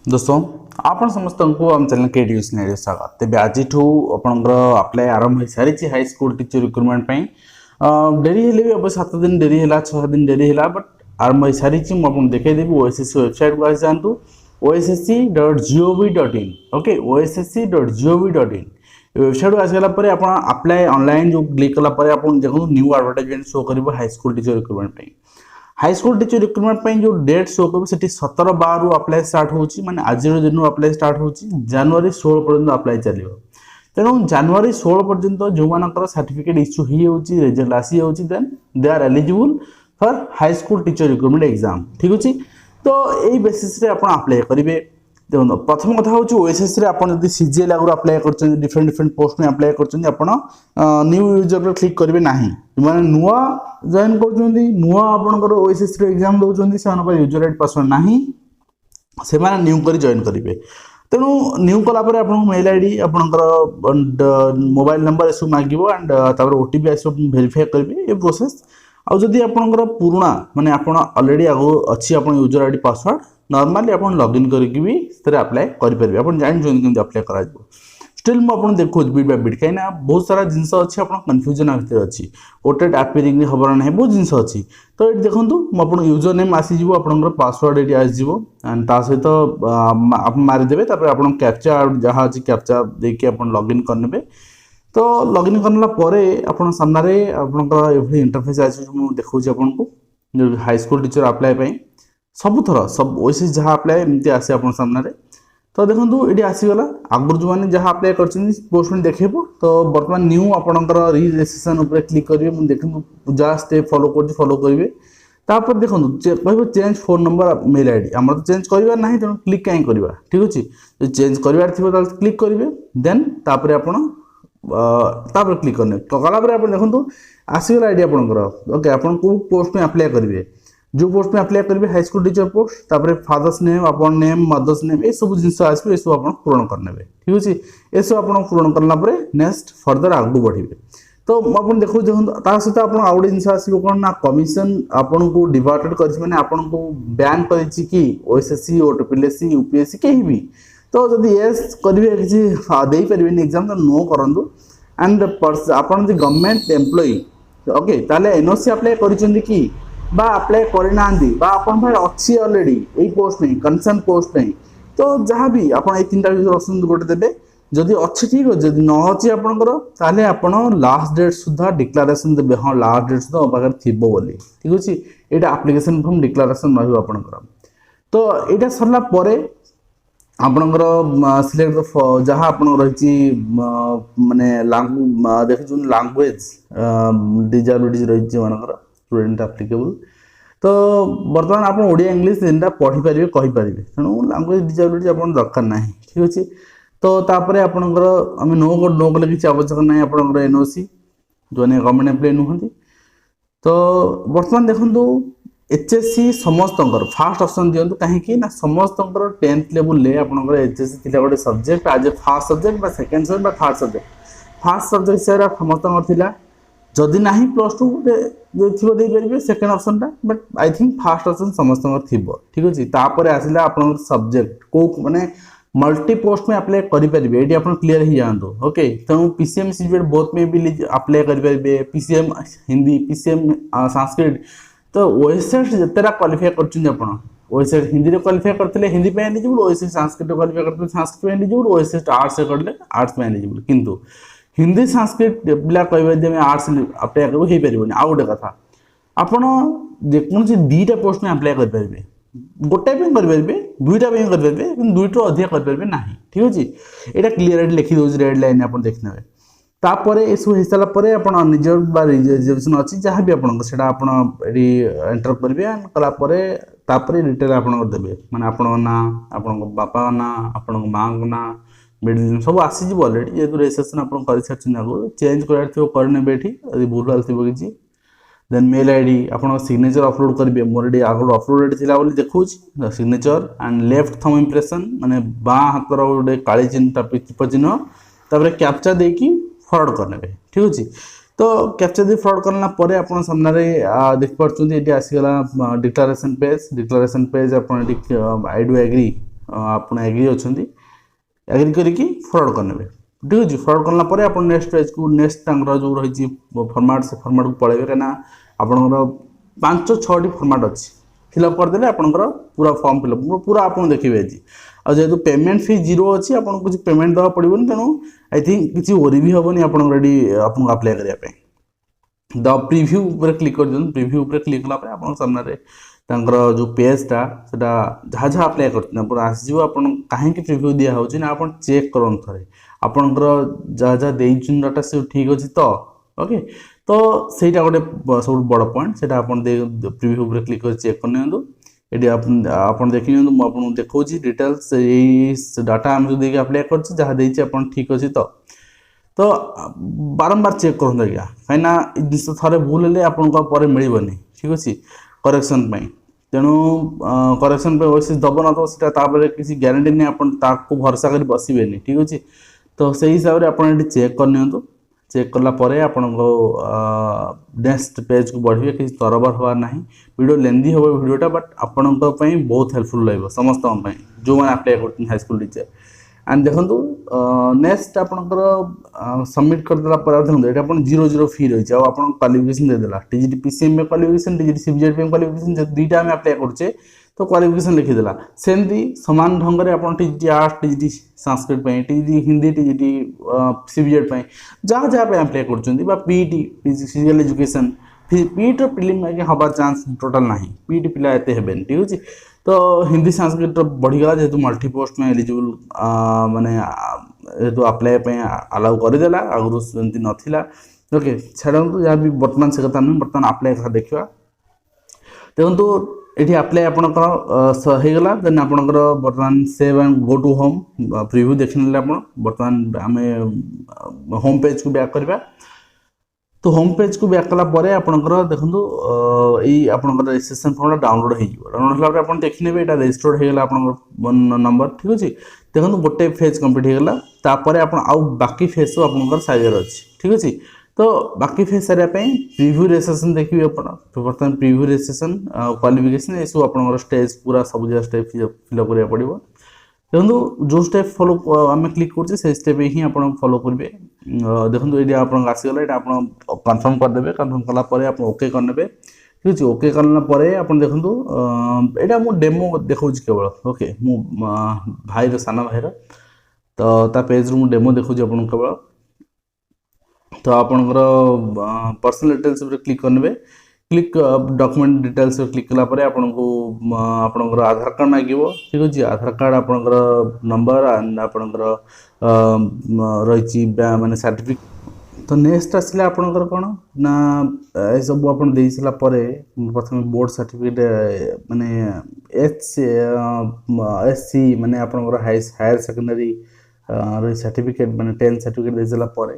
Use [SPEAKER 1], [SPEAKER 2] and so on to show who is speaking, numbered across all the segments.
[SPEAKER 1] दोस्तों आपण समस्त को आम चैनल क्रिएटिवक्लास स्वागत। तेज आज आपंकर अप्लाई आरंभ हो सारी high school teacher recruitment dairy हेले भी अब 7 दिन डेरी है 6 दिन डेरी है बट आरंभ हो सारी मुझे देखदेवी ओएसएससी वेबसाइट को आसी जातु ossc.gov.in ओके ossc.gov.in वेबसाइट आसगला आप अप्लाई ऑनलाइन जो क्लिक कलापर आप देखो न्यू एडवर्टाइजमेंट शो कर high school teacher recruitment high school teacher recruitment जो डेट शो कर 17/12 अप्लाई स्टार्ट होची माने आज दिन अप्लाई स्टार्ट होची जनवरी 16 पर्यंत अप्लाई चलियो। तेणु जनवरी 16 पर्यंत जो मानकर सर्टिफिकेट इश्यू ही होची रिजल्ट आसी होची then they are eligible for high school teacher recruitment exam. ठीक अछि, तो यही बेसिस रे आपण अप्लाई करिवे। देखो प्रथम कथा हूँ ओएसएस रे आपण जदि सीजीएल आगु अप्लाई करछन डिफरेंट पोस्ट में अप्लाई करछन आपण न्यू यूजर पर क्लिक करिवे नाही माने नुआ जॉइन करछन नुआ आपनकर ओएसएस रे एग्जाम दोछन से पर यूजर आईडी पासवर्ड नाही से माने न्यू करी जॉइन करिवे। तेणु न्यू कला पर आपन मेल आईडी आपनकर मोबाइल नंबर एसु मागिबो एंड तापर ओटीपी आसो वेरीफाई करिवे ए प्रोसेस। आ जदि आपनकर पुराना माने आपण ऑलरेडी आगु अछि आपन यूजर आईडी पासवर्ड नॉर्मली अपन लॉगिन करके भी से अप्लाई करेंगे आप जान अप्लाई कर स्टिल मुझे देखो बिट बाय बिट कहीं बहुत सारा जिनस अच्छी आप कन्फ्यूजन भितर अच्छी ओटेड आपियरिंग खबर ना बहुत जिनस अच्छी। तो ये देखो मुझे यूजर नेम आसीज आप पासवर्ड ये आसज एंड ता सहित आप मारिदेवे आप कैप्चा जहाँ अच्छी कैप्चा देके आप लॉगिन करने। तो लॉगिन करने आप सामने आपंकर इंटरफेस आस देखा आपको हाई स्कूल टीचर अप्लाई सबुथर सब ओएसएस जहाँ अप्लाई एमती आसे आप सामने। तो देखो ये आसीगला आगुरी जो मैंने जहाँ अप्लाई कर पोस्ट में देखेबो। तो बर्तमान न्यू आपंकर रजिस्ट्रेशन उपर क्लिक करेंगे मुझे देखो जहाँ स्टेप फॉलो करेंगे तापर देखो कह change phone number mail ID आम तो चेंज करार ना तेणु क्लिक कहीं करवा। ठीक अच्छे जो चेंज करार थी क्लिक करेंगे देन तापर आप क्लिक करने कलापर आप देखो आसीगला आईडी आपंकर ओके आप पोस्ट में अप्लाई करेंगे जो पोस्ट में अप्लाई करेंगे हाई स्कूल टीचर पोस्ट तापर फादर्स नेम अपन नेम मदर्स नेम ये सब जिन आसो ये सब आप पूरण करने। ठीक अच्छे ये सब आप पूरण करना नेक्स्ट फर्दर आगू बढ़े। तो आप देखो देखो सहित आप आउ गए जिन आसो कौन ना कमिशन आपन को डिवाइडेड कर आपन को बैन कि ओएसएससी ओटीपीएससी यूपीएससी कहीं भी। तो जब येस करेंगे किसी दे पारे एग्जाम तो नो करूँ एंड आपन गवर्नमेंट एम्प्लॉई ओके ताले एनओसी अप्लाई कर बा अप्लाई करना अच्छी ऑलरेडी यही पोस्ट नहीं कंसर्न पोस्ट नहीं। तो जहाँ भी आप तीन ऑप्शन गोटे देते जदि अच्छी ठीक है जदि न अच्छी आपंकर आप लास्ट डेट सुधा डिक्लारेशन देते हाँ लास्ट डेट सुधा पाखे थी बोली। ठीक अच्छे यहाँ एप्लिकेशन फॉर्म डिक्लारेशन रहा। तो यहाँ सरला आपणकर सिलेक्ट जहाँ आप रही माने देखो लैंग्वेज डिजेबिलिटी रही मानकर स्टूडेंट एप्लिकेबल। तो बर्तमान आप ओडिया इंग्लिश जेनटा पढ़ी पारे कहींपारे तेणु लैंग्वेज डिजेबिलिटी आप दरकार ना। ठीक अच्छे तो तापर आपंकर आम नो कले किसी आवश्यक ना आपंकर एनओसी जो गवर्नमेंट एम्प्लॉय नुहति। तो बर्तमान देखो एचएससी समस्त फास्ट ऑप्शन दिंतु कहीं ना समस्त 10th लेवल आपंकर एचएससी थी गोटे सब्जेक्ट आज ए first subject second subject third subject first subject हिसाब से समस्त जदि ना +2 थी देपारे सेकेंड ऑप्शन टा but I think first option समस्त थी। ठीक अच्छे तापर आसला आप सब्जेक्ट को माने मल्टी पोस्ट में अप्लाई करेंगे ये आप क्लीयर ही जानते ओके। तेणु पीसीएम सीबीएड बोथ में भी अप्लाई करेंगे पीसीएम हिंदी पीसीएम संस्कृत। तो ओएसएस जितेटा क्वालिफाई कर ओएसएस हिंदी क्वालिफाई करते हिंदी पे एलिजिबल ओएसएस संस्कृत क्वालिफाई करते संस्कृत एलिजिबल ओएसएस आर्ट्स करते आर्ट्स में एलिजिबल किंतु हिंदी संस्कृत पिला कह आर्ट्स अप्लाई कर आउ गोटे कथा आपड़ जेकोसी 2टा पोस्ट में अप्लाई करेंगे गोटाए करेंगे 2टा करेंगे दुईटू अधिक करेंगे ना। ठीक अच्छे यहाँ क्लीयर लिखी दूसरी रेड लाइन आप देखने तापर ये सब हो सारापर आप निजर रिजर्वेशन अच्छी जहाँ भी आप एंटर करेंगे कलापर डिटेल आप देवे मैंने आप ना आप बापा ना आप माँ ना मिडिल सब आसीज अलरेडी जेहतु रजिस्ट्रेशन आप कर सारी आगे चेंज करने ये भूल भाल थी किसी देन मेल आईडी आप सिग्नेचर अपलोड करेंगे मोर ये आगे अपलोडेड थी देखा signature and left thumb impression माने बाँ हाथर गोटे काली चिन्ह टीप चिन्ह तापर कैप्चा देकी फॉरवर्ड करने। ठीक अच्छे तो कैप्चा दे फॉरवर्ड करना आप सामने देखिपुर ये आसीगला डिक्लारेशन पेज आप आई डू एग्री आप एग्री अच्छा एग्री करके फरवर्ड करने ठीक अच्छे फरवर्ड करला पर आप नेक्स्ट पेज को नेक्स्ट जो रही फर्माट से फर्माट को पलैबे कहीं आपंकर 5-6 फर्माट अच्छी फिलअप करदे आपंकर पूरा फॉर्म फिलअप पूरा आप देखिए आज और जेहतु पेमेंट फी 0 अच्छी आपको कुछ पेमेंट देवा पड़ो तेणु आई थिंक किसी ओरी भी हेनी आपको अप्लाई करने द प्रिव्यू ऊपर क्लिक कर दिखाँ प्रिव्यू ऊपर क्लिक कला आप सामने जो पेजटा से जहाँ जहाँ अप्लाई कर आसो आप कहीं प्रिव्यू दिया ना आप चेक करूँ थे आपंकर जहाँ जहाँ देन डाटा से ठीक अच्छे तो ओके तो सहीटा गोटे सब बड़ पॉइंट से प्रिव्यू ऊपर क्लिक कर चेक कर ये आप देखिए मुझे देखा डिटेल्स ये डाटा आम जो देखिए अप्लाई कर जहाँ देती ठीक अच्छे तो बारंबार चेक करूँ आज्ञा कहीं जिस थे भूल है आपको मिलनी ठीक अच्छे करेक्शन तेणु करेक्शन ओएसएस दब न तो किसी ग्यारंटी नहीं आपको भरोसा कर बसवे ठीक अच्छे तो से हिसाब से आप चेक कर चेक कलापर आपण नेक्स्ट पेज को बढ़िए किसी तरबर हबार ना वीडियो लेंदी हम वीडियोटा बट आपण बहुत हेल्पफुल रही समस्त जो मैंने अप्लाई कर हाईस्कूल टीचर एंड देखो नेक्स्ट आपंकर सबमिट करदेला देखो ये आप 0 फी रही है आप क्वालिफिकेशन देदेला टीजीटी पीसीएम में क्वालिफिकेशन टीजीटी सीबीजेड क्वालिफिकेशन दुईटा आम अप्लाई करचे तो क्वालिफिकेशन लिखिदेला सेमती सामान ढंग से आप TGT arts TGT Sanskrit TGT Hindi TGT CBZ जहाँ जहाँ पे अप्लाई कर PET physical education PET prelim हबार चांस टोटाल ना पीईटी पिला एते हेबेन ठीक अच्छे तो हिंदी संस्कृत बढ़ीगला जेहेतु मल्टीपोस्ट में एलिजिबल माने जेहेतु अप्लाई अलाउ करदेला आगुरी एमती नाला ओके छाड़ू जहाँ भी बर्तमान से कथा नुह बर्तमान अप्लाई कथा देखा देखो ये अप्लाई आपणकर देन आपणकर बर्तमान save and go to home preview देखी ना बर्तमान आम होम पेज को बैक करवा तो होम पेज को बैक कलापर आपणकर देखो यही आपणकर रजिस्ट्रेशन फॉर्म डाउनलोड हो डाउनलोड आप देखने यहाँ रजिस्टर्ड होगा आपंकर नंबर ठीक अच्छे देखो गोटे फेज कम्प्लीट होगा तापर आउ बाकी फेज सब आपंकर साइजर अच्छी ठीक अच्छे तो बाकी फेज सारे प्रिव्यू रजिस्ट्रेशन देखिए बर्तमान प्रिव्यू रजिस्ट्रेशन क्वालिफिकेशन ये सब आप स्टेज पूरा सब जगह स्टेप फिलअप करा पड़ो देखो जो स्टेप फॉलो आम क्लिक कर स्टेप ही आप फॉलो करेंगे देखो ये आप आसीगला ये आप कन्फर्म करदे कन्फर्म कलापर आप ओके करने ठीक अच्छे ओके कलापर आप देखो यहाँ मुझे डेमो देखा केवल ओके मो भाईर सान भाईर तो पेज रू डेमो देखा आपको केवल तो आपंकर पर्सनल डिटेल्स क्लिक करने क्लिक डॉक्यूमेंट डिटेल्स क्लिक कलापर आपको आपंकर आधार कार्ड मांग ठीक अच्छे आधार कार्ड आपंकर नंबर एंड आपंकर रही माने सर्टिफिकेट तो नेक्स्ट आसला आपंकर कौन ना ये सब आप दे सारापर प्रथम बोर्ड सर्टिफिकेट माने HSC माने आपंकर हायर सेकेंडरी सर्टिफिकेट माने 10th सर्टिफिकेट दे सारापर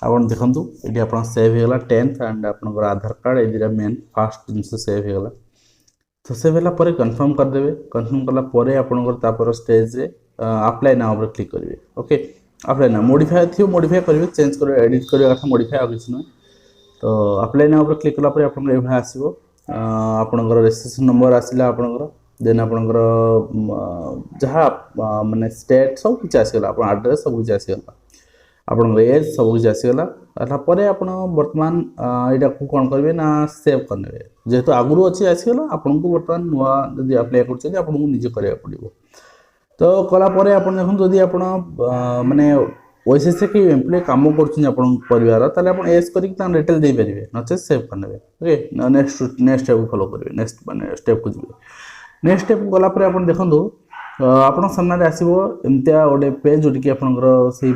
[SPEAKER 1] आप देखो ये आप सेव होगा 10th एंड आपंकर आधार कार्ड ये मेन फास्ट जिन सेव होगा तो सेव होगा कन्फर्म करदे कन्फर्म कलापर आपंकर स्टेज रे अप्लाई नाउ क्लिक करेंगे ओके अप्लाई ना मॉडिफाई थी मॉडिफाई करेंगे चेंज कर एडिट करवा कथा मॉडिफाई आगे किसी ना तो अप्लाई नाउ क्लिक कलापर आप आसो आपंकर रजिस्ट्रेशन नंबर आसला आपंकर देन आपंकर जहाँ माने स्टेट सब किसी आसगला आप एड्रेस सब किसी आसगला आपंकर एज सब किसी आसगला तापर आप बर्तमान यहाँ को कौन करेंगे ना सेव करने जेहेतु आगुरी अच्छी आसगला आपको बर्तमान नुआ जब अप्लाई कर निजे करा पड़ो तो कलापर आप देखो जदि आप माने ओएसएस कि एम्प्लॉय काम कर आप एज कर डिटेल दे पारे नचे सेव करने ओके नेक्स्ट स्टेप फॉलो करेंगे नेक्स्ट माने स्टेप को जी नेक्स्ट स्टेप गलापर आप देखो आप सामने आसो एमतिया गोटे पेज जोटि आपंकर से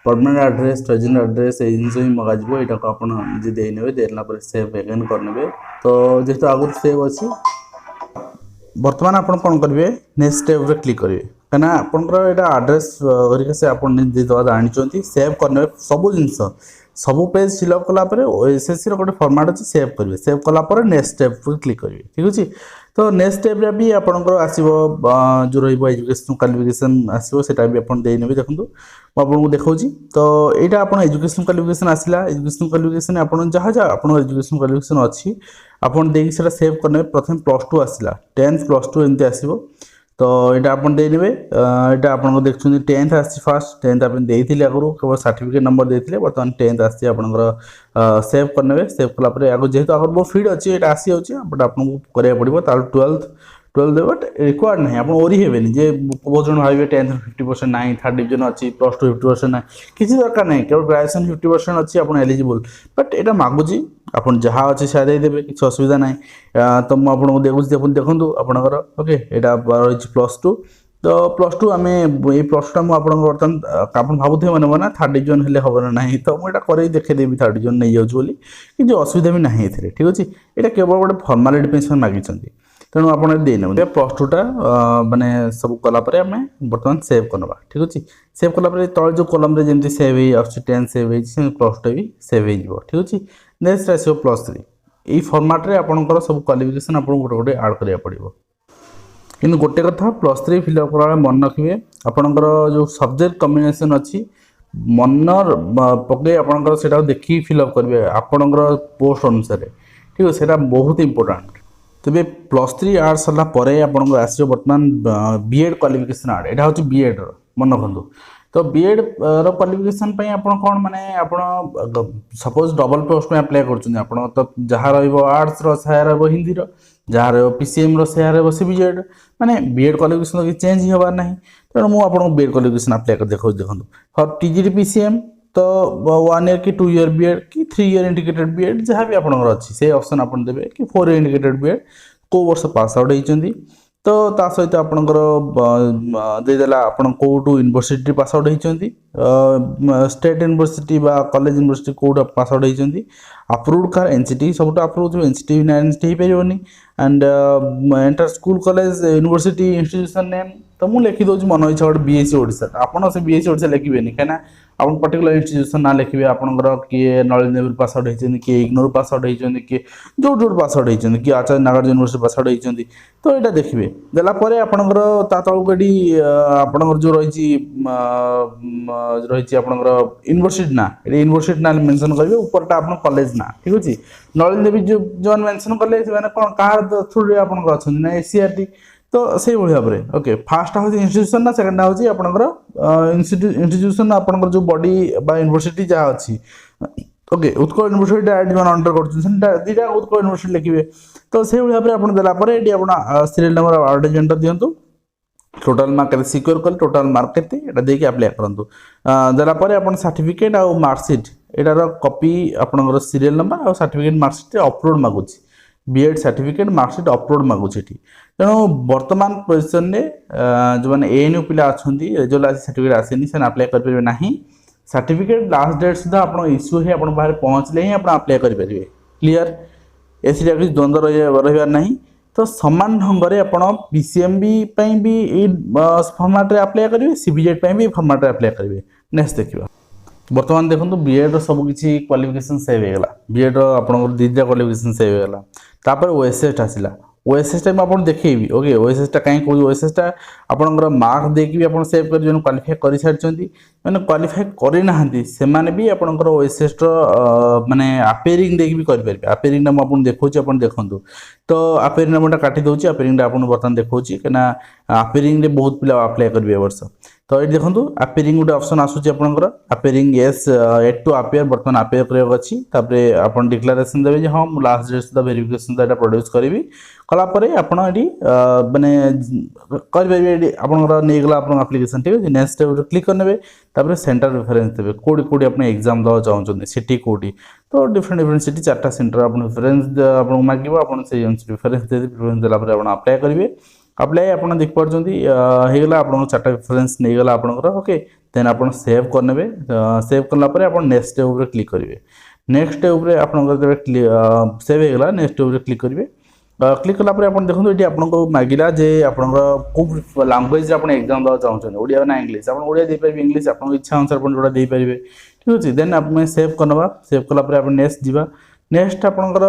[SPEAKER 1] परमानेंट एड्रेस ट्रेजर एड्रेस ये जिन ही मगाज यहाँ को आप निजे देने देला सेव एगेन करने तो जेहतु आगुरी सेव अच्छी बर्तमान आप कौन करेंगे नेक्स्ट स्टेप रे क्लिक करेंगे कहीं आपंकर यहाँ एड्रेस से आप जानते सेव करने सब जिनस सब पेज फिलअप कलापर ओएसएससी गोटे फॉर्मेट अच्छी सेव करेंगे सेव कलापर नेक्स्ट स्टेप क्लिक करेंगे ठीक अच्छे तो नेक्स्ट स्टेप रे भी आपंकर आसो जो रजुकेशन क्वालिफिकेशन आसो सेटा भी आप देने देखो आपको देखा तो यहाँ आप एजुकेशन क्वालिफिकेशन आसला एजुकेशन क्वालिफिकेशन आप जहाँ जहाँ आप एजुकेशन क्वालिफिकेशन अच्छी आप देखिए सेव करने प्रथम +2 आसला 10th +2 एमती आसो तो यहाँ आप देने यहाँ आप देखते 10th आसी फास्ट 10th आप आगुरी केवल सर्टिफिकेट नंबर देते बर्तमान 10th आसी आप सेव करने सेव कलापर आगे जेहतु आगे बहुत फिड अच्छी ये आसी जाऊँगी बट आपको कराया पड़ो 12th बट रिक्वायर्ड ना आप ओरी हेनी जे बहुत जन भावे 10th 50% ना थर्ड डिविजन अच्छी +2 50% ना किसी दरकार नहीं केवल ग्रेजुएशन 50% अच्छी आप एलिजिबल बट यहाँ मागुची आप जहाँ अच्छे से देदेवे किसी असुविधा ना तो मुझे देखूँ देखूँ आपणकर ओके यहाँ रही +2 तो +2 आम ये +2 मुझे बर्तमान आप भावुथे मन मन थर्ड डिविजन हेल्ले हम ना तो मुझे कर देखेदेवी थर्ड डिविजन नहीं जाऊँगी कि असुविधा भी ना ठीक अच्छे यहाँ केवल गोटे फर्मालिटी पेंशन मागिंट तेणु आप देने +2टा माने सब कलापर आम बर्तमान सेव करवा ठीक अच्छे सेव कलापर तले जो कलम जमी सेव हो 10 सेव +2 भी सेव हो ठीक अच्छे नेक्स्ट आस +3 यही फर्माट्रे आपंकर सब क्वालिफिकेशन आपको गोटे गोटे आड करा पड़ो कि गोटे कथा +3 फिलअप करा मन रखिए आपंकर जो सब्जेक्ट कम्बिनेशन अच्छी मन पकड़े आपंकर से देखिए फिलअप करेंगे आपंकर पोस्ट अनुसार ठीक है से बहुत इंपोर्टाट तेरे +3 आर्ट सरला आपको आस बर्तमान बीएड क्वालिफिकेशन आर्ट यहाँ हूँ बीएड मन रखु तो बीएड क्वालिफिकेशन आप कौन माने आप सपोज डबल पोस्ट में अप्लाई कर तो जहाँ आर्ट्स से हिंदी जहाँ PCM से CBZ माने बीएड क्वालिफिकेशन चेंज होबार ना तेणु मुझे बीएड क्वालिफिकेशन अप्लाई कर देखो फॉर TGT PCM तो 1 ईयर कि 2 ईयर बीएड कि 3 ईयर इंटीग्रेटेड बीएड जहाँ भी आपंकर अच्छी से ऑप्शन आप देवे कि 4 ईयर इंटीग्रेटेड बीएड को वर्ष पास आउट होती तो ता सहित आपंकर देदेला आप कौटू यूनिवर्सिटी पास आउट होती स्टेट यूनिवर्सिटी बा कॉलेज यूनिवर्सिटी कौट पास आउट होती अप्रूव्ड कार एनसीटी सब अप्रूव एनसीटी ना एनसीटी हो पारनी and enter school college university institution name तो मुझे लिखिदे मन इच्छा गोटे BSc ओडिशा आपड़ से BSc ओडिशा लिखे कहीं आप पर्टिकुलर इंस्टीट्यूशन ना लिखे आपंकर किए नलिनी पास आउट होती किए इग्नोर पास आउट होती किए जो पास आउट होती किए आचार्य नागार्जुन यूनिवर्सिटी पास आउट होती तो यहाँ देखिए देलापर आपंकर तलक ये आपंकर जो रही आपंकर यूनिवर्सिटी ना ये यूनिवर्सिटी ना मेंशन करेंगे ऊपरटा आप कॉलेज ना ठीक अच्छे नलिनी देवी जो मेंशन कले कौन कह थ्रू आपंकर अच्छा ना SCRT तो से भाव में ओके फास्ट हूँ इंस्टीट्यूशन ना सेकेंड हूँ आपंकर इंस्टीट्यूशन आपंकर जो बॉडी बा यूनिवर्सिटी जहाँ अच्छी ओके उत्कल यूनिवर्सिटी जो अंडर कर दीटा उत्कल यूनिवर्सिटी लिखे तो से भाव में आप देलापर ये आप सीरियल नंबर एडवर्टाइजमेंट दिंतु टोटाल मार्क के सिक्योर कले टोटाल मार्क के देखिए अप्लाई करूँ देलापर आप सर्टिफिकेट आउ मार्कसीट यार कॉपी आपंकर सीरियल नंबर और सर्टिफिकेट मार्कसीट अपलोड मागुची बीएड सर्टिफिकेट मार्कसीट अपलोड मागुची तेणु बर्तमान पोजिशन में जो मैंने ANU पिला अच्छा रेजल्ट सर्टिफिकेट आसेनी से अप्लाई करेंगे ना सर्टिफिकेट लास्ट डेट सुधा आप इश्यू ही आप बाहर पहुँचले ही आप अप्लाई करेंगे क्लीयर एसी किसी द्वंद्व रही ना तो सामान ढंग से आप PCM भी फर्माट्रे अप्लाई करेंगे CBZ भी फर्माट्रे अप्लाई करेंगे नेक्स्ट देखा बर्तमान देखो बीएड सबकि क्वालिफिकेशन सेव होगा बीएड आप दीटा क्वालिफिकेशन सेव होगा तापर OSS आसला OSS टाइम आप देखेबी ओके OSS टा कहीं कौन OSS टा आपंकर मार्क देकी भी आप सेव कर जो क्वालिफाई कर सारी मैंने क्वालिफाई करना से भी आपंकर OSS माने अपेयरिंग देकी भी करेंगे अपेयरिंग मुझे देखा आप देखूँ तो अपेयरिंग मुझे काटी दूसरी अपेयरिंग आपको बर्तमान देखा कहीं अपेयरिंग बहुत पिला अप्लाई करेंगे वर्ष तो ये देखो अपेयरिंग गोटे ऑप्शन आसूँ आपंकर अपेयरिंग येस एट टू अपेयर बर्तमान अपेयर कराया अच्छी आप डिक्लेरेशन देवे हाँ मुझे लास्ट डेट सुधा वेरिफिकेशन डाटा प्रोड्यूस करी कलापर आपड़ ये माने करेंगे आपंकर नहीं गला आप एप्लिकेशन ठीक है नेक्स्ट क्लिक करने सेंटर रेफरेंस देवे कौटी कौटी आप एग्जाम देवा चाहते सिटी कौटी तो डिफरेंट डिफरेंट सिटी 4टा सेंटर आप रेफरेंस आपको मांगे आप रेफरेंस दे रेफरेंस देलापर आप अप्लाई करेंगे अप्लाई आप देखिपारा आप 4टा रेफरेंस नहीं गला आपंकर ओके देन आप सेव करने सेव कलापर आप नेक्स्ट स्टेप क्लिक करेंगे नेक्स्ट स्टेप आप सेव होगा नेक्स्ट स्टेप क्लिक करेंगे क्लिक कलापर आप देखो ये आपको मांगला जे आपको लांगुएज आप एग्जाम देवा चाहते ओडिया ना इंग्लीश आप ओडिया दे पारे इंग्लीश आप इच्छा अनुसार जोड़ा दे पारे ठीक अच्छे देन आप सेव करवा सेव कलापर आप नेक्स्ट जावा नेक्स्ट आपंकर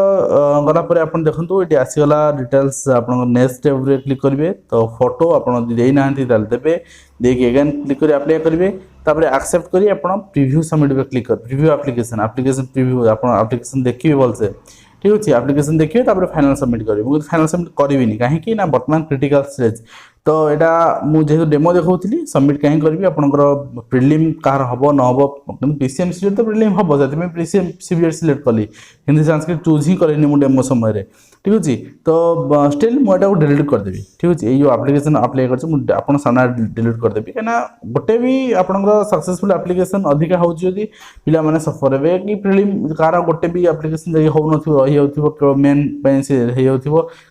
[SPEAKER 1] गलापर आप देखो ये आसीगला डिटेल्स आप नेक्स्ट स्टेप क्लिक करेंगे तो फोटो आप देना देवे देखिए अगेन क्लिक कर अप्लाई करेंगे तापर एक्सेप्ट करी आप प्रीव्यू सबमिट क्लिक कर प्रीव्यू एप्लिकेशन प्रीव्यू आप एप्लिकेशन देखिए भलसे ठीक अच्छे एप्लिकेशन देखिए फाइनल सबमिट करेंगे मुझे फाइनल सबमिट करी कहीं बर्तमान क्रिटिकल स्टेज तो यहाँ मुझे डेमो देखी सबमिट कहीं करी आपंकर प्रिलिम कह हम न हम पीसीएम सीबीएट तो प्रिलिम हम से पीसीएम सीबीएट सिलेक्ट कली हिंदी संस्कृत चूज ही करें मु डेमो समय ठीक अच्छे तो स्टिल मुझे डिलीट करदेवी ठीक अच्छे ये आप्लिकेसन अप्लाई कर सामना डिलीट करदेवी कहीं गोटे भी आपंकर सक्सेसफुल आप्लिकेसन अधिका हो पे सफर हे कि प्रिलिम कार गोटे भी आप्लिकेसन हो रही मेन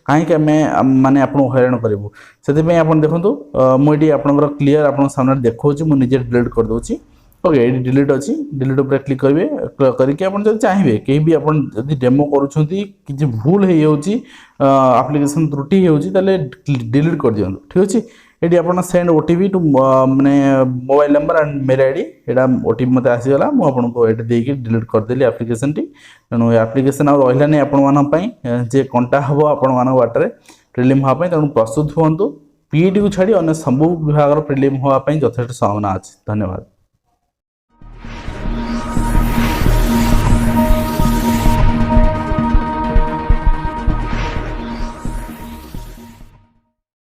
[SPEAKER 1] कहीं माने आपको हैरान करूँ से आप देखो मुझे आपंकर क्लीयर आप सामने देखा मुझे डिलीट कर दूसरी ओके ये डिलीट अच्छी डिलीट उपर क्लिक करेंगे करके चाहिए कहीं भी आप डेमो करुँच भूल आप्लिकेसन त्रुटि होते डिलीट कर दिखाँ ठीक अच्छे ये आप सेंड ओटीपी टू माने mobile number and mail ID यहाँ ओटीपी मत आसीगला मुझे देकी डिलीट करदेली आप्लिकेसन टी तेणु आप्लिकेसन आ रहा आपण जे कंटा हम आपण बाटर प्रिलिम हाँपाई तेणु प्रस्तुत हूँ पीईटी को छाड़ी अन्य सब विभाग प्रिलिम हाँपाई यथेष्ट संभावना अच्छी धन्यवाद।